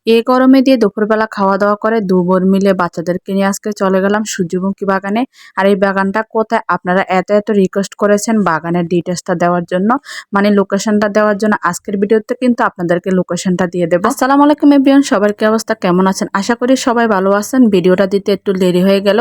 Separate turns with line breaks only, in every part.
এই গরমে দিয়ে দুপুরবেলা খাওয়া দাওয়া করে ২ বোন মিলে বাচ্চাদেরকে নিয়ে আজকে চলে গেলাম সূর্যমুখী বাগানে। আর এই বাগানটা কোথায় আপনারা এত রিকোয়েস্ট করেছেন বাগানের ডিটেইলসটা দেওয়ার জন্য, মানে লোকেশনটা দেওয়ার জন্য। আজকের ভিডিওতে কিন্তু আপনাদেরকে লোকেশনটা দিয়ে দেব। আসসালামু আলাইকুম এভরিওয়ান, সবার কি অবস্থা, কেমন আছেন? আশা করি সবাই ভালো আছেন। ভিডিওটা দিতে একটু দেরি হয়ে গেল।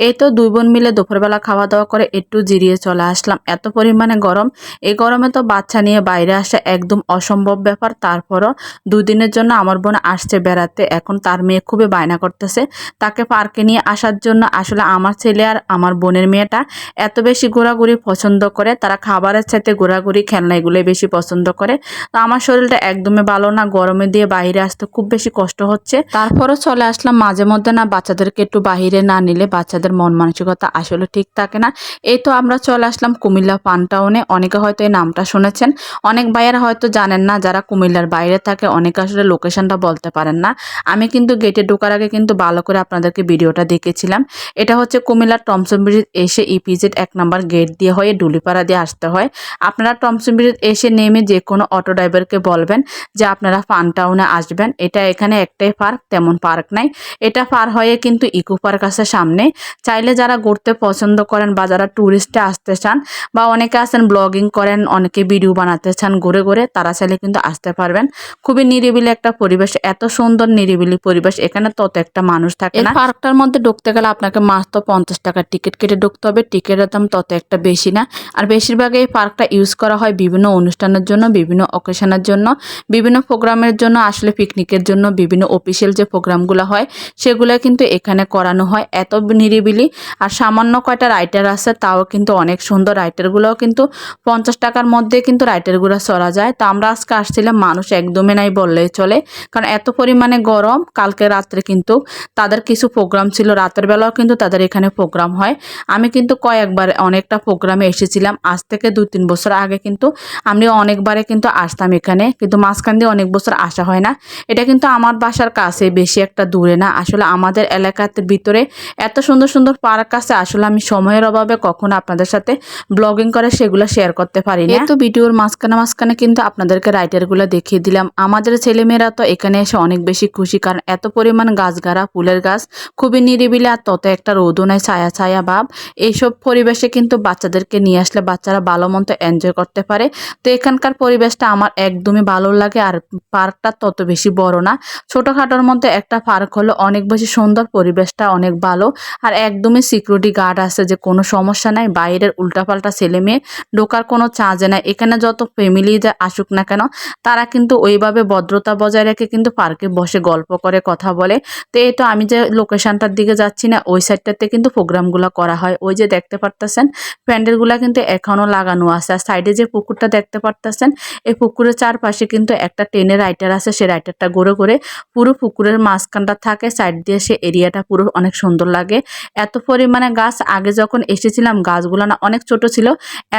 এই তো ২ বোন মিলে দুপুরবেলা খাওয়া দাওয়া করে একটু জিরিয়ে চলে আসলাম। এত পরিমাণে গরম, এই গরমে তো বাচ্চা নিয়ে বাইরে আসা একদম অসম্ভব ব্যাপার। তারপরও ২ দিনের জন্য আমার বোন আসছে বেড়াতে। এখন তার মেয়ে খুবই বায়না করতেছে তাকে পার্কে নিয়ে আসার জন্য। আসলে আমার ছেলে আর আমার বোনের মেয়েটা এত বেশি ঘোরাঘুরি পছন্দ করে, তারা খাবারের সাথে ঘোরাঘুরি খেলনা এগুলোই বেশি পছন্দ করে। তো আমার শরীরটা একদমই ভালো না, গরমে দিয়ে বাইরে আসতে খুব বেশি কষ্ট হচ্ছে। তারপরও চলে আসলাম। মাঝে মধ্যে না বাচ্চাদেরকে একটু বাহিরে না নিলে বাচ্চাদের মন মানসিকতা আসলে ঠিক থাকে না। এই তো আমরা চলে আসলাম কুমিল্লা ফান টাউনে। অনেকে হয়তো এই নামটা শুনেছেন, অনেক ভাইয়েরা হয়তো জানেন না, যারা কুমিল্লার বাইরে থাকে অনেকে আসলে লোকেশনটা বলতে পারেন না। আমি কিন্তু গেটে ঢোকার আগে কিন্তু ভালো করে আপনাদেরকে ভিডিওটা দেখেছিলাম। এটা হচ্ছে কুমিল্লার টমসন ব্রিজ এসে ইপিজেড ১ নম্বর গেট দিয়ে হয়ে ডুলিপাড়া দিয়ে আসতে হয়। আপনারা টমসন ব্রিজ এসে নেমে যে কোনো অটো ড্রাইভারকে বলবেন যে আপনারা ফান টাউনে আসবেন। এটা এখানে একটাই পার্ক, তেমন পার্ক নাই। এটা পার হয়ে কিন্তু ইকো পার্ক আছে সামনে। চাইলে যারা ঘুরতে পছন্দ করেন বা যারা ট্যুরিস্টে আসতে চান বা অনেকে আছেন ব্লগিং করেন, অনেকে ভিডিও বানাতে চান ঘুরে ঘুরে, তারা চাইলে কিন্তু আসতে পারবেন। খুবই নিরিবিলি একটা পরিবেশ, এত সুন্দর নিরিবিলি পরিবেশ, এখানে তত একটা মানুষ থাকে না। পার্কটার মধ্যে ঢুকতে গেলে আপনাকে মাত্র ৫০ টাকার টিকিট কেটে ঢুকতে হবে। টিকিটের দাম তত একটা বেশি না। আর বেশিরভাগ এই পার্কটা ইউজ করা হয় বিভিন্ন অনুষ্ঠানের জন্য, বিভিন্ন অকেশনের জন্য, বিভিন্ন প্রোগ্রামের জন্য, আসলে পিকনিকের জন্য, বিভিন্ন অফিসিয়াল যে প্রোগ্রামগুলো হয় সেগুলো কিন্তু এখানে করানো হয়। এত নিরিবিলি। আর সামান্য কয়টা রাইটার আছে, তাও কিন্তু অনেক সুন্দর। রাইটারগুলোও কিন্তু ৫০ টাকার মধ্যে কিন্তু রাইটারগুলো চড়া যায়। তো আমরা আজকে আসছিলাম, মানুষ একদমই নাই বললেই চলে, কারণ এত পরিমাণে গরম। কালকে রাত্রে কিন্তু তাদের কিছু প্রোগ্রাম ছিল, রাতের বেলাও কিন্তু তাদের এখানে প্রোগ্রাম হয়। আমি কিন্তু কয়েকবার অনেকটা প্রোগ্রামে এসেছিলাম। আজ থেকে ২-৩ বছর আগে কিন্তু আমি অনেকবারে কিন্তু আসতাম এখানে, কিন্তু মাঝখান দিয়ে অনেক বছর আসা হয় না। এটা কিন্তু আমার বাসার কাছে, বেশি একটা দূরে না। আসলে আমাদের এলাকাতে ভিতরে এত সুন্দর সুন্দর পার্ক আছে, আসলে আমি সময়ের অভাবে কখনো আপনাদের সাথে ব্লগিং করে সেগুলো শেয়ার করতে পারি না। তো ভিডিওর মাঝখানে মাঝখানে কিন্তু আপনাদেরকে রাইটারগুলো দেখিয়ে দিলাম। আমাদের ছেলেমেয়েরা তো এখানে এসে অনেক বেশি খুশি, কারণ এত পরিমাণ গাছগাড়া, ফুলের গাছ, খুবই নিরিবিলি, আর তত একটা রোদও নাই, ছায়া ছায়া ভাব। এইসব পরিবেশে কিন্তু বাচ্চাদেরকে নিয়ে আসলে বাচ্চারা ভালো মতো এনজয় করতে পারে। তো এখানকার পরিবেশটা আমার একদমই ভালো লাগে। আর পার্কটা তত বেশি বড় না, ছোটখাটোর মধ্যে একটা পার্ক হলো, অনেক বেশি সুন্দর, পরিবেশটা অনেক ভালো। আর একদমই সিকিউরিটি গার্ড আছে, যে কোনো সমস্যা নাই। বাইরের উল্টাপাল্টা ছেলে মেয়ে ঢোকার কোনো চার্জে নাই। এখানে যত ফ্যামিলি যে আসুক না কেন, তারা কিন্তু ওইভাবে ভদ্রতা বজায় রেখে কিন্তু পার্কে বসে গল্প করে, কথা বলে। তো এই তো আমি যে লোকেশনটার দিকে যাচ্ছি না, ওই সাইডটাতে কিন্তু প্রোগ্রামগুলো করা হয়। ওই যে দেখতে পারতেছেন প্যান্ডেলগুলা কিন্তু এখনো লাগানো আছে। আর সাইডে যে পুকুরটা দেখতে পারতেছেন, এই পুকুরের চারপাশে কিন্তু একটা টেনের রাইটার আছে। সেই রাইটারটা ঘুরে ঘুরে পুরো পুকুরের মাঝখানটা থাকে, সাইড দিয়ে সে এরিয়াটা পুরো অনেক সুন্দর লাগে। এত পরিমাণে গাছ, আগে যখন এসেছিলাম গাছগুলো না অনেক ছোট ছিল,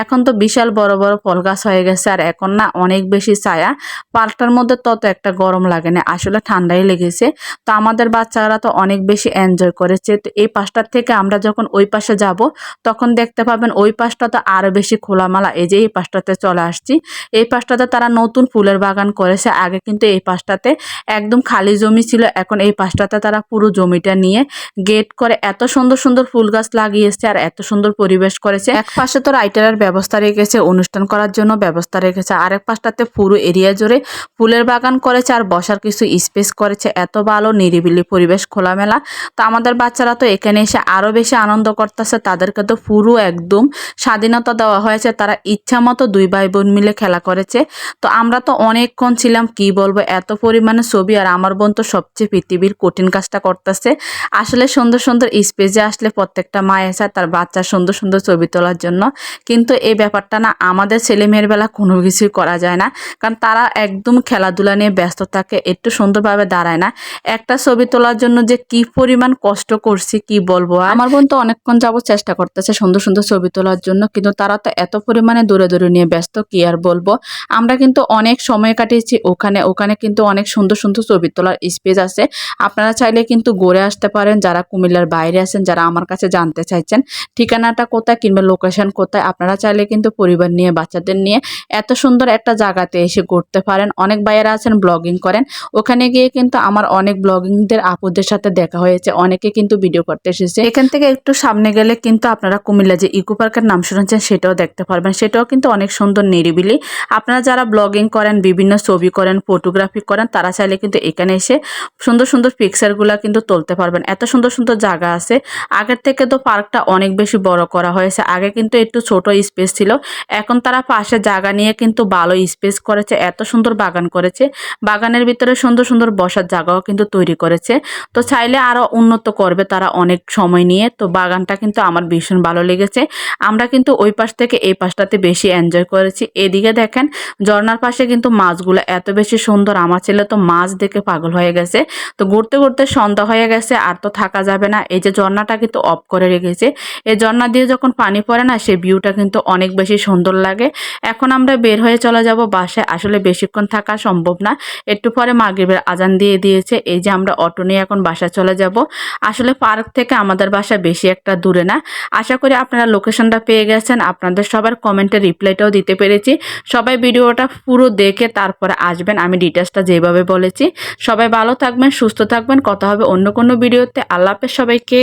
এখন তো বিশাল বড় বড় ফল গাছ হয়ে গেছে। আর এখন না অনেক বেশি ছায়া। পার্কটার মধ্যে তত একটা গরম লাগে না, আসলে ঠান্ডাই লেগেছে। তো আমাদের বাচ্চারা তো অনেক বেশি এনজয় করেছে। তো এই পাশটার থেকে আমরা যখন ওই পাশে যাব, তখন দেখতে পাবেন ওই পাশটা তো আরো বেশি খোলামেলা। এই যে এই পাশটাতে চলে আসছি, এই পাশটাতে তারা নতুন ফুলের বাগান করেছে। আগে কিন্তু এই পাশটাতে একদম খালি জমি ছিল, এখন এই পাশটাতে তারা পুরো জমিটা নিয়ে গেট করে এত সুন্দর সুন্দর ফুল গাছ লাগিয়েছে আর এত সুন্দর পরিবেশ করেছে। এক পাশে তো রাইটারের ব্যবস্থা রেখেছে, অনুষ্ঠান করার জন্য ব্যবস্থা রেখেছে। আরেক পাশটাতে পুরো এরিয়া জুড়ে ফুলের বাগান করেছে আর বসার কিছু স্পেস করেছে। এত ভালো নিরিবিলি পরিবেশ, খোলামেলা। তো আমাদের বাচ্চারা তো এখানে এসে আরো বেশি আনন্দ করতেছে। তাদেরকে তো পুরো একদম স্বাধীনতা দেওয়া হয়েছে, তারা ইচ্ছা মতো ২ ভাই বোন মিলে খেলা করেছে। তো আমরা তো অনেকক্ষণ ছিলাম, কি বলবো, এত পরিমাণে ছবি। আর আমার বোন তো সবচেয়ে পৃথিবীর কঠিন কাজটা করতেছে। আসলে সুন্দর সুন্দর স্পেসে আসলে প্রত্যেকটা মা এসে তার বাচ্চার সুন্দর সুন্দর ছবি তোলার জন্য, কিন্তু এই ব্যাপারটা না আমাদের ছেলে মেয়ের বেলা কোনো কিছুই করা যায় না, কারণ তারা একদম খেলাধুলা নিয়ে ব্যস্ত থাকে, একটু সুন্দরভাবে দাঁড়ায় না। একটা ছবি তোলার জন্য যে কি পরিমাণ কষ্ট করছি কি বলবো। আমার বোন তো অনেকক্ষণ যাবত চেষ্টা করতেছে সুন্দর সুন্দর ছবি তোলার জন্য, কিন্তু তারা তো এত পরিমাণে দূরে দূরে নিয়ে ব্যস্ত, কি আর বলবো। আমরা কিন্তু অনেক সময় কাটিয়েছি ওখানে। ওখানে কিন্তু অনেক সুন্দর সুন্দর ছবি তোলার স্পেস আছে। আপনারা চাইলে কিন্তু ঘুরে আসতে পারেন, যারা কুমিল্লার বাইরে আছেন, যারা আমার কাছে জানতে চাইছেন ঠিকানাটা কোথায় কিংবা লোকেশন কোথায়, আপনারা চাইলে কিন্তু পরিবার নিয়ে, বাচ্চাদের নিয়ে এত সুন্দর একটা জায়গাতে এসে ঘুরতে পারেন। অনেক ভাইয়েরা আছেন ব্লগিং করেন, ওখানে গিয়ে কিন্তু আমার অনেক ব্লগিংদের আপুদের সাথে দেখা হয়েছে, অনেকে কিন্তু ভিডিও করতে এসেছে। এখান থেকে একটু সামনে গেলে কিন্তু আপনারা কুমিল্লা যে ইকো পার্কের নাম শুনেছেন সেটাও দেখতে পারবেন, সেটাও কিন্তু অনেক সুন্দর নিরিবিলি। আপনারা যারা ব্লগিং করেন, বিভিন্ন ছবি করেন, ফটোগ্রাফি করেন, তারা চাইলে কিন্তু এখানে এসে সুন্দর সুন্দর পিকচারগুলা কিন্তু তুলতে পারবেন। এত সুন্দর সুন্দর জায়গা আছে। আগের থেকে তো পার্কটা অনেক বেশি বড় করা হয়েছে, আগে কিন্তু একটু ছোট স্পেস ছিল, এখন তারা পাশে জায়গা নিয়ে কিন্তু ভালো স্পেস করেছে, এত সুন্দর বাগান করেছে। বাগানের ভিতরে সুন্দর সুন্দর বসার জায়গাও কিন্তু তৈরি করেছে। তো চাইলে আরো উন্নত করবে তারা অনেক সময় নিয়ে। তো বাগানটা কিন্তু আমার ভীষণ ভালো লেগেছে। আমরা কিন্তু ওই পাশ থেকে এই পাশটাতে বেশি এনজয় করেছি। এদিকে দেখেন ঝর্ণার পাশে কিন্তু মাছগুলো এত বেশি সুন্দর, আমার ছেলে তো মাছ দেখে পাগল হয়ে গেছে। তো ঘুরতে ঘুরতে সন্ধ্যা হয়ে গেছে, আর তো থাকা যাবে না। এই যে ঝর্ণাটা কিন্তু অফ করে রেখেছে, এই ঝর্ণা দিয়ে যখন পানি পড়ে না, সেই ভিউটা কিন্তু অনেক বেশি সুন্দর লাগে। এখন আমরা বের হয়ে চলে যাব বাসায়, আসলে বেশিক্ষণ থাকা সম্ভব না, একটু পরে মাগরিবের আজান দিয়ে দিয়েছে। এই যে আমরা অটো নিয়ে এখন বাসায় চলে যাব। আসলে পার্ক থেকে আমাদের বাসা বেশি একটা দূরে না। আশা করি আপনারা লোকেশনটা পেয়ে গেছেন, আপনাদের সবার কমেন্টের রিপ্লাইটাও দিতে পেরেছি। সবাই ভিডিওটা পুরো দেখে তারপরে আসবেন, আমি ডিটেলসটা যেভাবে বলেছি। সবাই ভালো থাকবেন, সুস্থ থাকবেন, কথা হবে অন্য কোনো ভিডিওতে। আল্লাহ হাফেজ সবাইকে।